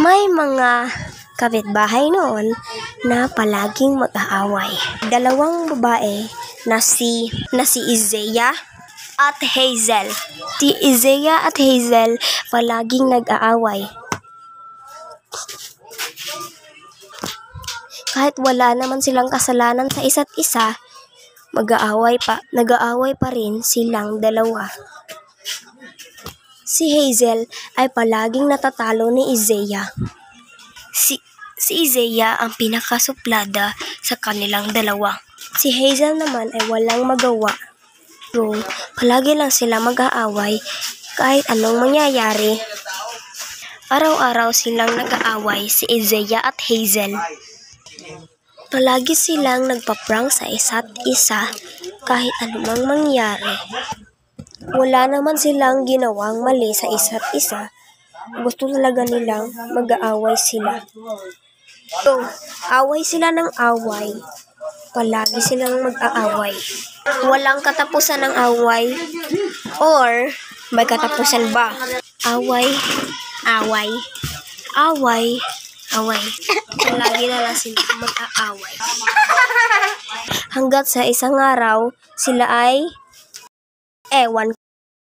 May mga kapitbahay noon na palaging mag-aaway. Dalawang babae na si Isaiah at Hazel. Si Isaiah at Hazel palaging nag-aaway. Kahit wala naman silang kasalanan sa isa't isa, nag-aaway pa rin silang dalawa. Si Hazel ay palaging natatalo ni Isaiah. Si Isaiah ang pinakasuplada sa kanilang dalawa. Si Hazel naman ay walang magawa. So, palagi lang sila mag-aaway kahit anong mangyayari. Araw-araw silang nag-aaway si Isaiah at Hazel. Palagi silang nagpa-prank sa isa't isa kahit anumang mangyari. Wala naman silang ginawang mali sa isa't isa. Gusto talaga nilang mag-aaway sila. So, away sila ng away. Palagi silang mag-aaway. Walang katapusan ng away. Or, may katapusan ba? Away. Palagi na lang sila mag-aaway. Hanggat sa isang araw, sila ay ewan